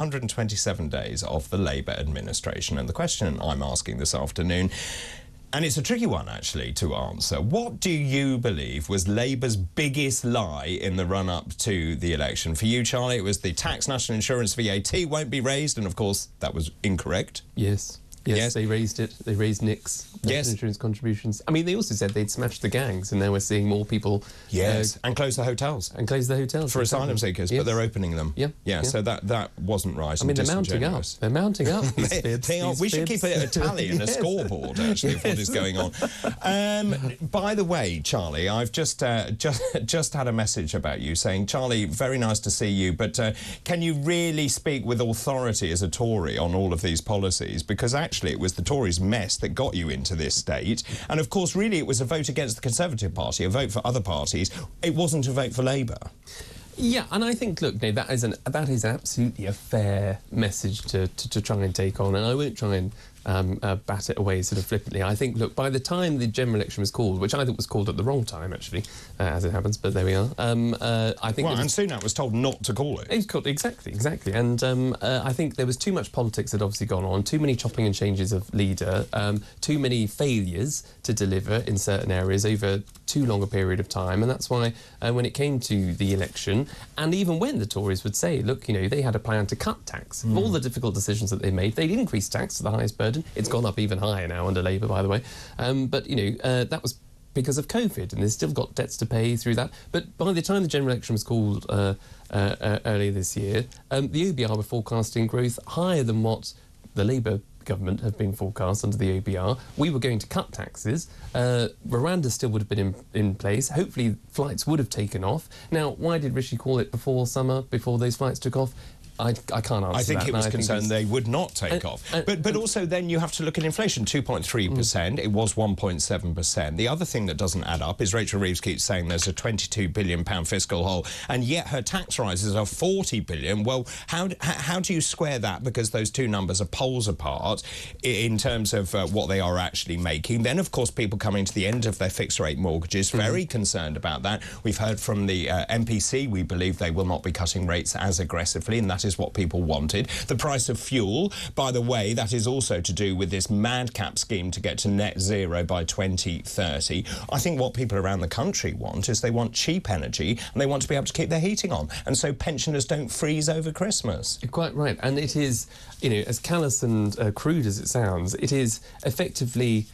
127 days of the Labour administration, and the question I'm asking this afternoon, and it's a tricky one actually to answer, what do you believe was Labour's biggest lie in the run-up to the election? For you, Charlie, it was the tax, national insurance, VAT won't be raised, and of course that was incorrect. Yes, they raised it. They raised NICs, national insurance contributions. I mean, they also said they'd smashed the gangs, and now we're seeing more people... and close the hotels. And close the hotels. For asylum seekers, but they're opening them. Yeah. So that wasn't right. I mean, they're mounting up. They're mounting up, these fibs. We should keep a tally and a scoreboard, actually, of what is going on. By the way, Charlie, I've just had a message about you saying, Charlie, very nice to see you, but can you really speak with authority as a Tory on all of these policies? Because actually it was the Tories' mess that got you into this state, and of course really it was a vote against the Conservative Party, a vote for other parties. It wasn't a vote for Labour. Yeah, and I think, look, no, that is absolutely a fair message to try and take on, and I won't try and bat it away sort of flippantly. I think, look, by the time the general election was called, which I thought was called at the wrong time, actually, as it happens, but there we are. I think... Well, and Sunak was told not to call it. Exactly. And I think there was too much politics that obviously gone on, too many chopping and changes of leader, too many failures to deliver in certain areas over too long a period of time, and that's why when it came to the election, and even when the Tories would say, look, you know, they had a plan to cut tax, all the difficult decisions that they made, they'd increase tax to the highest burden. It's gone up even higher now under Labour, by the way. But, you know, that was because of COVID, and they've still got debts to pay through that. But by the time the general election was called earlier this year, the OBR were forecasting growth higher than what the Labour government have been forecast under the OBR. We were going to cut taxes. Miranda still would have been in place. Hopefully flights would have taken off. Now, why did Rishi call it before summer, before those flights took off? I can't answer that. I think he was concerned they would not take off. But also then you have to look at inflation, 2.3%. It was 1.7%. The other thing that doesn't add up is Rachel Reeves keeps saying there's a £22 billion fiscal hole, and yet her tax rises are £40 billion. Well, how do you square that? Because those two numbers are poles apart in terms of what they are actually making. Then, of course, people coming to the end of their fixed-rate mortgages, very concerned about that. We've heard from the MPC, we believe they will not be cutting rates as aggressively, and that is what people wanted. The price of fuel, by the way, that is also to do with this madcap scheme to get to net zero by 2030. I think what people around the country want is they want cheap energy and they want to be able to keep their heating on, and so pensioners don't freeze over Christmas. You're quite right, and it is, you know, as callous and crude as it sounds, it is effectively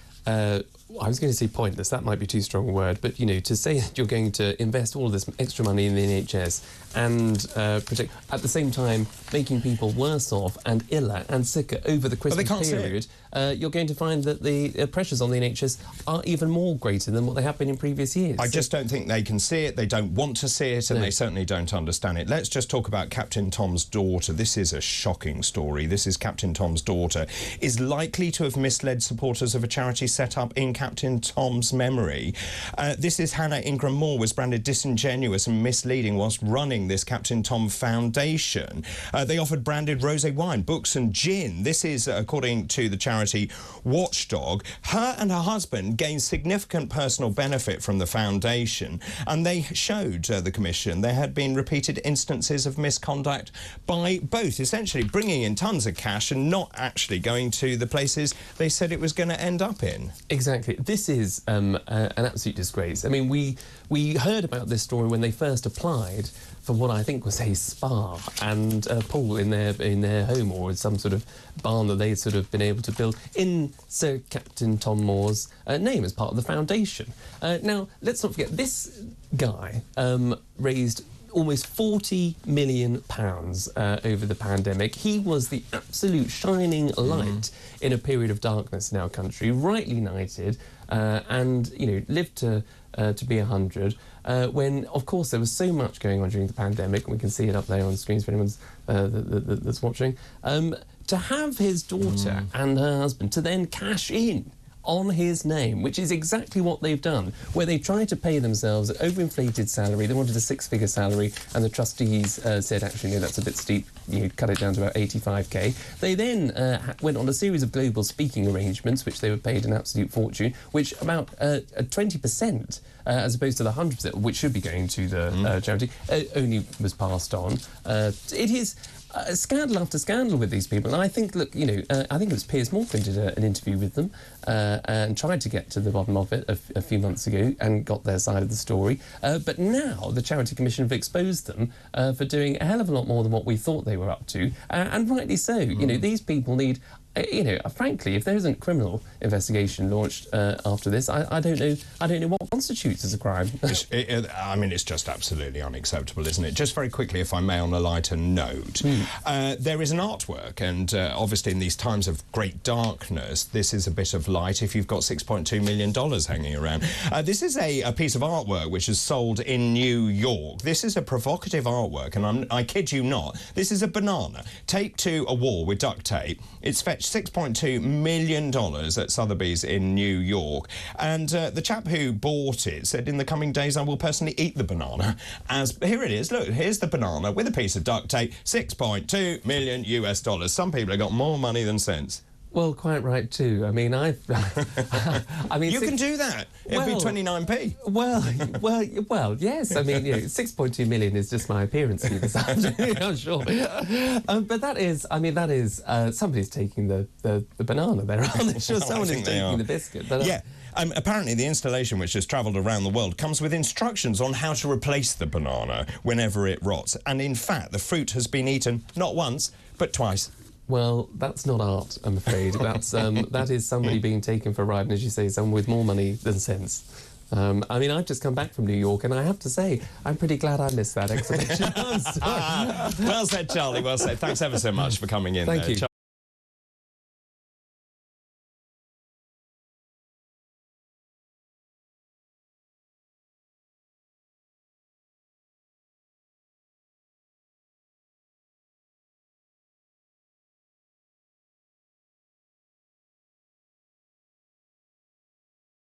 I was going to say pointless, that might be too strong a word, but, you know, to say that you're going to invest all of this extra money in the NHS and protect, at the same time making people worse off and iller and sicker over the Christmas period, you're going to find that the pressures on the NHS are even more greater than what they have been in previous years. I just don't think they can see it, they don't want to see it, and they certainly don't understand it. Let's just talk about Captain Tom's daughter. This is a shocking story. This is Captain Tom's daughter is likely to have misled supporters of a charity set up in Captain Tom's memory. This is Hannah Ingram-Moore was branded disingenuous and misleading whilst running this Captain Tom Foundation. They offered branded rosé wine, books and gin. This is, according to the charity Watchdog. Her and her husband gained significant personal benefit from the foundation, and they showed the Commission there had been repeated instances of misconduct by both, essentially bringing in tons of cash and not actually going to the places they said it was going to end up in. Exactly. This is an absolute disgrace. I mean, we heard about this story when they first applied for what I think was a spa and a pool in their home, or some sort of barn that they'd sort of been able to build in Sir Captain Tom Moore's name as part of the foundation. Now, let's not forget, this guy raised almost £40 million over the pandemic. He was the absolute shining light in a period of darkness in our country, rightly knighted, and, you know, lived to be 100, when, of course, there was so much going on during the pandemic, and we can see it up there on the screens for anyone that's watching, to have his daughter and her husband to then cash in on his name, which is exactly what they've done, where they tried to pay themselves an overinflated salary. They wanted a six-figure salary, and the trustees said, actually, no, that's a bit steep. You cut it down to about 85k. They then went on a series of global speaking arrangements, which they were paid an absolute fortune, which about 20%, as opposed to the 100%, which should be going to the charity, only was passed on. It is... scandal after scandal with these people. And I think, look, you know, I think it was Piers Morgan did an interview with them and tried to get to the bottom of it a few months ago and got their side of the story. But now the Charity Commission have exposed them for doing a hell of a lot more than what we thought they were up to, and rightly so. You know, these people need... You know, frankly, if there isn't criminal investigation launched after this, I don't know what constitutes as a crime. I mean, it's just absolutely unacceptable, isn't it? Just very quickly, if I may, on a lighter note, there is an artwork, and obviously in these times of great darkness, this is a bit of light if you've got $6.2 million hanging around. This is a piece of artwork which is sold in New York. This is a provocative artwork, and I kid you not, this is a banana taped to a wall with duct tape. It's fetched $6.2 million at Sotheby's in New York, and the chap who bought it said, in the coming days I will personally eat the banana. As here it is, look, here's the banana with a piece of duct tape, $6.2 million US. Some people have got more money than sense. Well, quite right too. I mean, I mean, you can do that. It'll be 29p. Well, yes. I mean, you know, 6.2 million is just my appearance fee this afternoon, I'm sure. But that is, I mean, that is somebody's taking the banana there, aren't they? Sure, someone is taking the biscuit. But, yeah. Apparently, the installation, which has travelled around the world, comes with instructions on how to replace the banana whenever it rots. And in fact, the fruit has been eaten not once, but twice. Well, that's not art, I'm afraid. That's that is somebody being taken for a ride, and as you say, someone with more money than sense. I mean, I've just come back from New York, and I have to say, I'm pretty glad I missed that exhibition. Well said, Charlie, well said. Thanks ever so much for coming in. Thank you.